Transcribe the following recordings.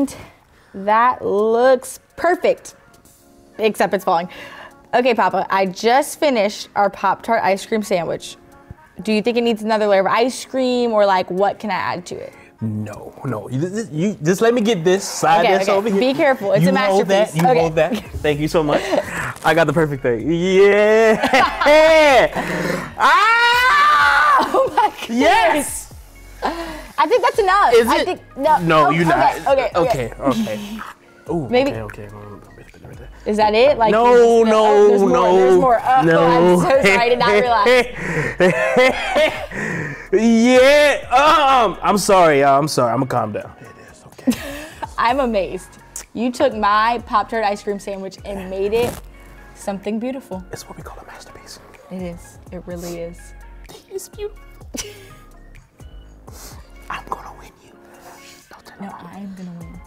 And that looks perfect, except it's falling. Okay, Papa, I just finished our Pop-Tart ice cream sandwich. Do you think it needs another layer of ice cream, or like what can I add to it? No. You just let me get this. Slide this over here. Be careful. It's a masterpiece. You hold that. Thank you so much. I got the perfect thing. Yeah. Ah! Oh my goodness. Yes. I think that's enough. Is it? I think, no. No, you're not. Okay. Ooh, maybe. Okay. Is that it? Like no. There's more. Oh, no. I'm so sorry. I did not realize. Yeah. I'm sorry. I'm gonna calm down. It is okay. I'm amazed. You took my Pop-Tart ice cream sandwich and made it something beautiful. It's what we call a masterpiece. It is. It really is. It's beautiful. I'm gonna win you. No, I'm gonna win.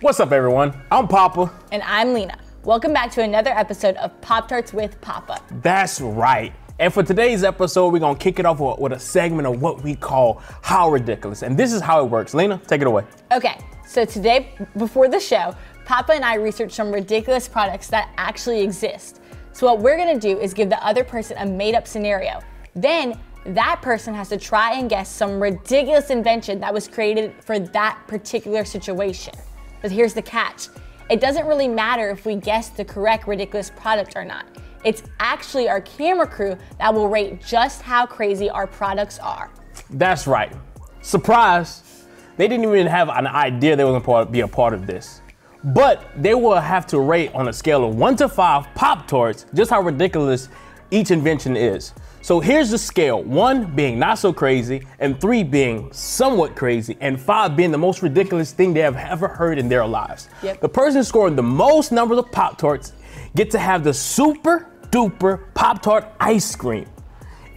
What's up, everyone? I'm Papa. And I'm Lena. Welcome back to another episode of Pop-Tarts with Papa. That's right. And for today's episode, we're gonna kick it off with a segment of what we call How Ridiculous. And this is how it works. Lena, take it away. Okay, so today, before the show, Papa and I researched some ridiculous products that actually exist. So what we're gonna do is give the other person a made-up scenario. Then that person has to try and guess some ridiculous invention that was created for that particular situation. But here's the catch. It doesn't really matter if we guess the correct ridiculous product or not. It's actually our camera crew that will rate just how crazy our products are. That's right. Surprise! They didn't even have an idea they were going to be a part of this. But they will have to rate on a scale of 1 to 5 Pop-Tarts just how ridiculous each invention is. So here's the scale, 1 being not so crazy, and 3 being somewhat crazy, and 5 being the most ridiculous thing they have ever heard in their lives. Yep. The person scoring the most numbers of Pop-Tarts get to have the super duper Pop-Tart ice cream.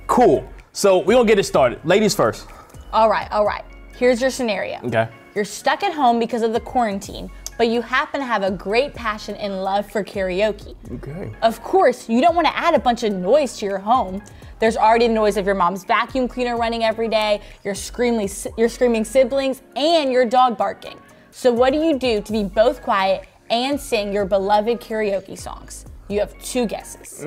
Cool. So we're gonna get it started. Ladies first. All right. Here's your scenario. Okay. You're stuck at home because of the quarantine, but you happen to have a great passion and love for karaoke. Okay. Of course, you don't want to add a bunch of noise to your home. There's already the noise of your mom's vacuum cleaner running every day, your screaming siblings, and your dog barking. So what do you do to be both quiet and sing your beloved karaoke songs? You have 2 guesses.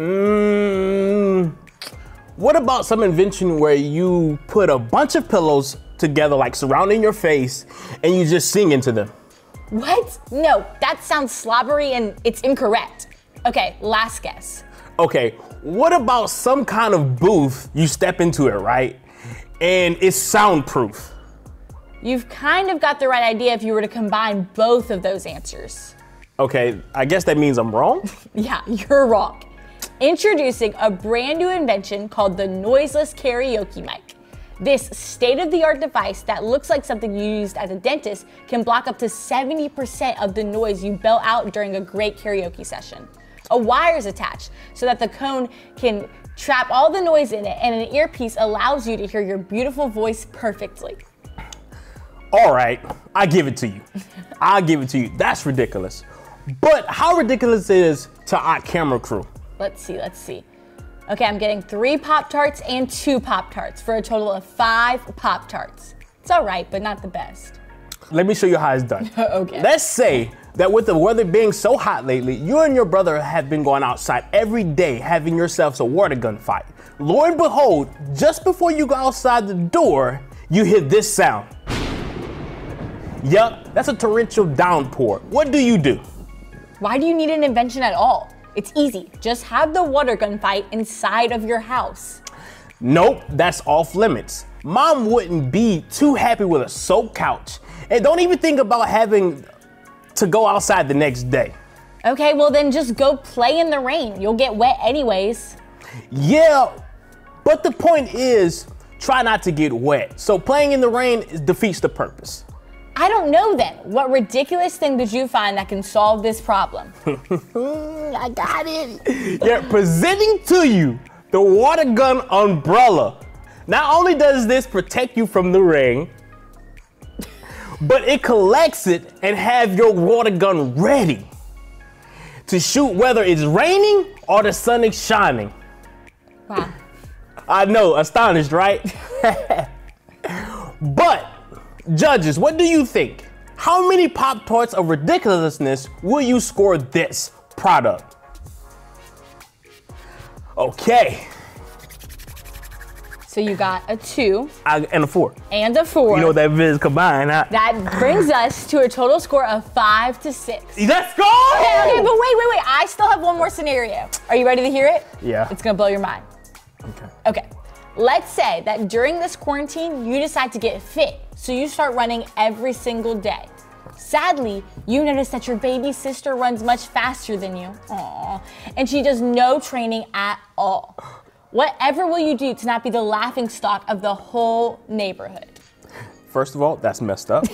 What about some invention where you put a bunch of pillows together, like surrounding your face, and you just sing into them? What? No, that sounds slobbery and it's incorrect. Okay, last guess. Okay, what about some kind of booth you step into it, right? And it's soundproof. You've kind of got the right idea if you were to combine both of those answers. Okay, I guess that means I'm wrong? Yeah, you're wrong. Introducing a brand new invention called the noiseless karaoke mic. This state-of-the-art device that looks like something you used as a dentist can block up to 70% of the noise you belt out during a great karaoke session. A wire is attached so that the cone can trap all the noise in it, and an earpiece allows you to hear your beautiful voice perfectly. All right, I give it to you. That's ridiculous. But how ridiculous is to our camera crew? Let's see. Okay, I'm getting 3 Pop-Tarts and 2 Pop-Tarts for a total of 5 Pop-Tarts. It's all right, but not the best. Let me show you how it's done. Okay. Let's say that with the weather being so hot lately, you and your brother have been going outside every day having yourselves a water gun fight. Lo and behold, just before you go outside the door, you hear this sound. Yup, that's a torrential downpour. What do you do? Why do you need an invention at all? It's easy. Just have the water gun fight inside of your house. Nope, that's off limits. Mom wouldn't be too happy with a soaked couch. And don't even think about having to go outside the next day. Okay, well then just go play in the rain. You'll get wet anyways. Yeah, but the point is, try not to get wet. So playing in the rain defeats the purpose. I don't know then. What ridiculous thing did you find that can solve this problem? I got it. Yeah, presenting to you the water gun umbrella. Not only does this protect you from the rain, but it collects it and have your water gun ready to shoot whether it's raining or the sun is shining. Wow. I know, astonished, right? But, judges, what do you think? How many Pop-Tarts of ridiculousness will you score this product? Okay. So you got a 2. And a 4. And a 4. You know what that is combined, huh? That brings us to a total score of 5 to 6. Let's go! Okay, but wait. I still have one more scenario. Are you ready to hear it? Yeah. It's gonna blow your mind. Okay. Let's say that during this quarantine, you decide to get fit, so you start running every single day. Sadly, you notice that your baby sister runs much faster than you. Aww. And she does no training at all. Whatever will you do to not be the laughing stock of the whole neighborhood? First of all, that's messed up.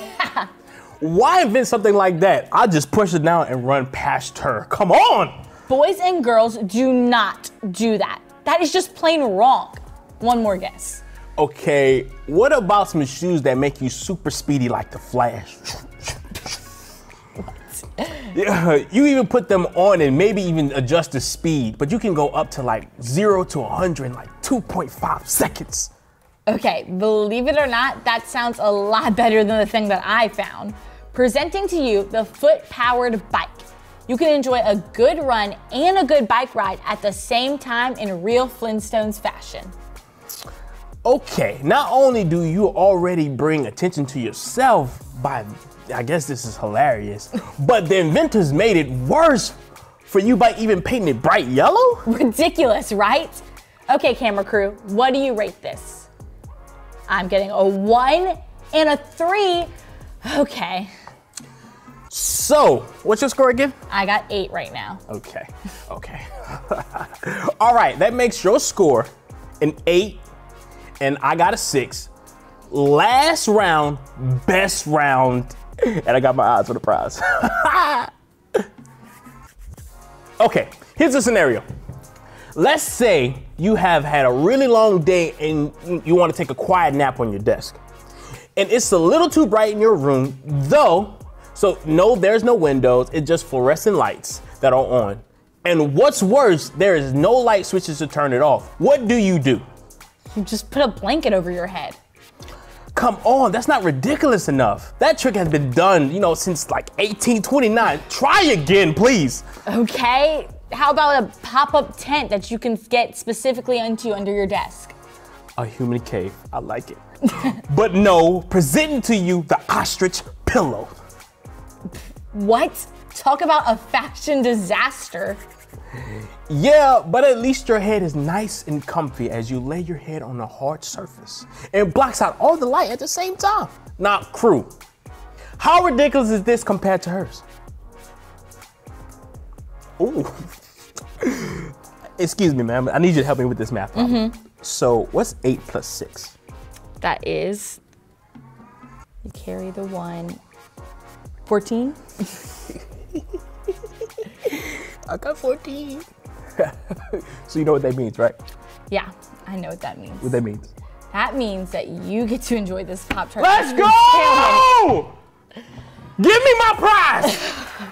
Why invent something like that? I'll just push it down and run past her. Come on! Boys and girls do not do that. That is just plain wrong. One more guess. Okay, what about some shoes that make you super speedy like the Flash? Yeah, you even put them on and maybe even adjust the speed, but you can go up to like 0 to 100 in like 2.5 seconds. Okay, believe it or not, that sounds a lot better than the thing that I found. Presenting to you the foot-powered bike. You can enjoy a good run and a good bike ride at the same time in real Flintstones fashion. Okay, not only do you already bring attention to yourself by, I guess this is hilarious, but the inventors made it worse for you by even painting it bright yellow? Ridiculous, right? Okay, camera crew, what do you rate this? I'm getting a 1 and a 3. Okay. So, what's your score again? I got 8 right now. Okay. All right, that makes your score an 8, and I got a 6. Last round, best round, and I got my odds for the prize. Okay, here's the scenario. Let's say you have had a really long day and you want to take a quiet nap on your desk. And it's a little too bright in your room, though. So no, there's no windows, it's just fluorescent lights that are on. And what's worse, there is no light switches to turn it off. What do? You just put a blanket over your head. Come on, that's not ridiculous enough. That trick has been done, since like 1829. Try again, please. Okay, how about a pop-up tent that you can get specifically into under your desk? A human cave, I like it. But no, presenting to you the Ostrich Pillow. What? Talk about a fashion disaster. Yeah, but at least your head is nice and comfy as you lay your head on a hard surface and blocks out all the light at the same time. Now, crew, how ridiculous is this compared to hers? Ooh. Excuse me, ma'am. I need you to help me with this math problem. So what's 8 plus 6? That is, you carry the 1, 14? I got 14. So you know what that means, right? Yeah, I know what that means. What that means? That means that you get to enjoy this Pop-Tart. Let's go! Give me my prize!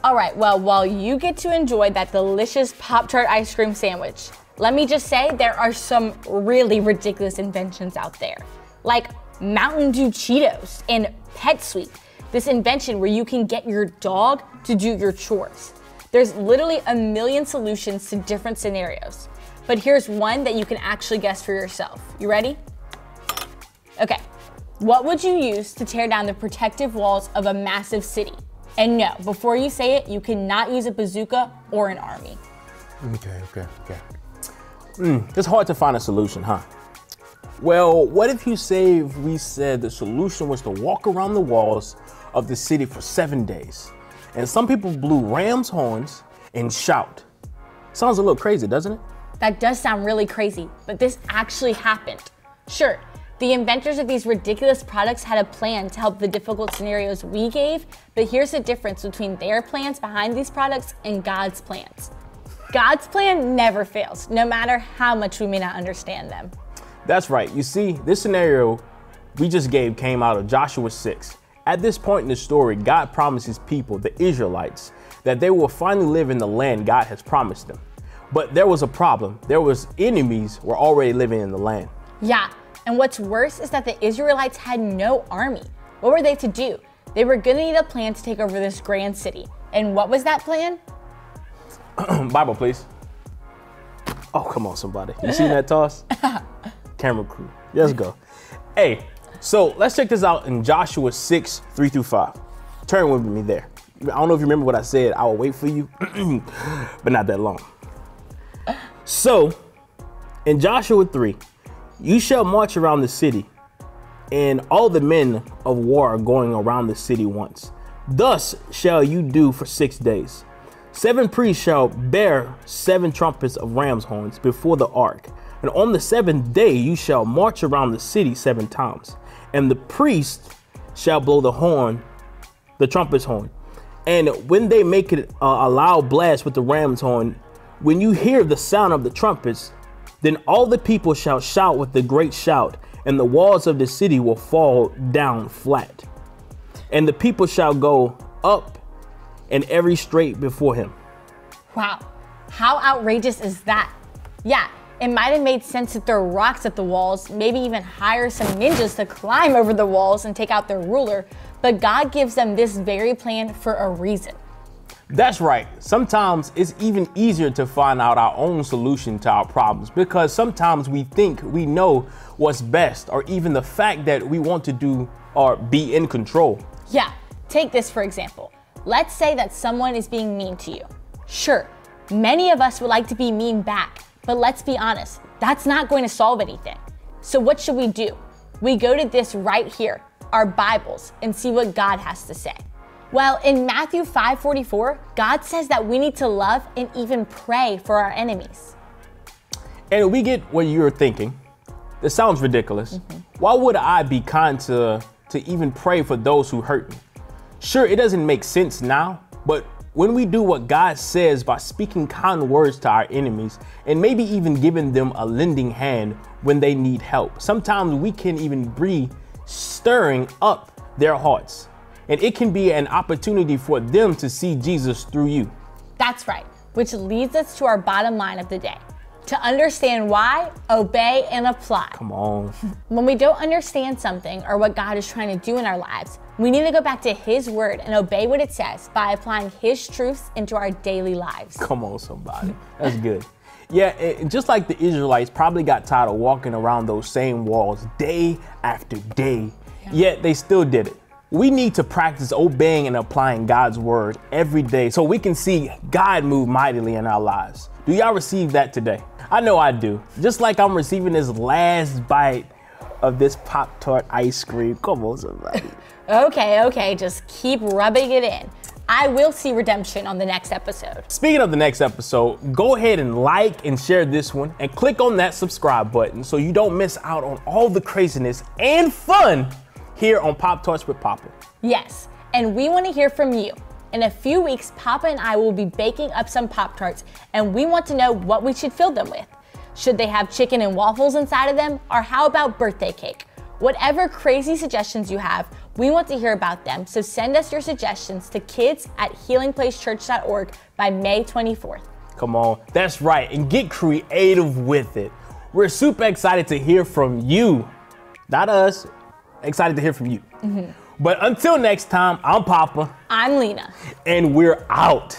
All right, well, while you get to enjoy that delicious Pop-Tart ice cream sandwich, let me just say there are some really ridiculous inventions out there, like Mountain Dew Cheetos and Pet Sweep, this invention where you can get your dog to do your chores. There's literally a million solutions to different scenarios, but here's one that you can actually guess for yourself. You ready? Okay, what would you use to tear down the protective walls of a massive city? And no, before you say it, you cannot use a bazooka or an army. Okay. It's hard to find a solution, huh? Well, what if we said the solution was to walk around the walls of the city for 7 days? And some people blew ram's horns and shout. Sounds a little crazy, doesn't it? That does sound really crazy, but this actually happened. Sure, the inventors of these ridiculous products had a plan to help the difficult scenarios we gave, but here's the difference between their plans behind these products and God's plans. God's plan never fails, no matter how much we may not understand them. That's right. You see, this scenario we just gave came out of Joshua 6. At this point in the story, God promises people, the Israelites, that they will finally live in the land God has promised them. But there was a problem. There was enemies were already living in the land. Yeah, and what's worse is that the Israelites had no army. What were they to do? They were gonna need a plan to take over this grand city. And what was that plan? Bible, please. Oh, come on, somebody. You seen that toss? Camera crew. Let's go. Hey, so let's check this out in Joshua 6, 3-5. Turn with me there. I don't know if you remember what I said. I will wait for you, but not that long. So, in Joshua 3, you shall march around the city, and all the men of war are going around the city once. Thus shall you do for 6 days. 7 priests shall bear 7 trumpets of ram's horns before the ark. And on the 7th day you shall march around the city 7 times. And the priest shall blow the horn, the trumpet's horn. And when they make it a loud blast with the ram's horn, when you hear the sound of the trumpets, then all the people shall shout with a great shout, and the walls of the city will fall down flat. And the people shall go up in every straight before him. Wow, how outrageous is that? Yeah, it might have made sense to throw rocks at the walls, maybe even hire some ninjas to climb over the walls and take out their ruler, but God gives them this very plan for a reason. That's right. Sometimes it's even easier to find out our own solution to our problems because sometimes we think we know what's best, or even the fact that we want to do or be in control. Yeah, take this for example. Let's say that someone is being mean to you. Sure, many of us would like to be mean back, but let's be honest, that's not going to solve anything. So what should we do? We go to this right here, our Bibles, and see what God has to say. Well, in Matthew 5:44, God says that we need to love and even pray for our enemies. And we get what you're thinking. This sounds ridiculous. Why would I be kind to even pray for those who hurt me? Sure, it doesn't make sense now, but when we do what God says by speaking kind words to our enemies and maybe even giving them a lending hand when they need help, sometimes we can even be stirring up their hearts. And it can be an opportunity for them to see Jesus through you. That's right, which leads us to our bottom line of the day. To understand why, obey and apply. Come on. When we don't understand something or what God is trying to do in our lives, we need to go back to His word and obey what it says by applying His truths into our daily lives. Come on, somebody. That's good. Yeah, just like the Israelites probably got tired of walking around those same walls day after day, yet they still did it. We need to practice obeying and applying God's word every day so we can see God move mightily in our lives. Do y'all receive that today? I know I do. Just like I'm receiving this last bite of this Pop-Tart ice cream. Come on, somebody. Okay, just keep rubbing it in. I will see redemption on the next episode. Speaking of the next episode, go ahead and like and share this one and click on that subscribe button so you don't miss out on all the craziness and fun here on Pop-Tarts with Papa. Yes, and we want to hear from you. In a few weeks, Papa and I will be baking up some Pop-Tarts, and we want to know what we should fill them with. Should they have chicken and waffles inside of them, or how about birthday cake? Whatever crazy suggestions you have, we want to hear about them, so send us your suggestions to kids@healingplacechurch.org by May 24th. Come on, that's right, and get creative with it. We're super excited to hear from you, not us. Excited to hear from you. But until next time, I'm Papa. I'm Lena. And we're out.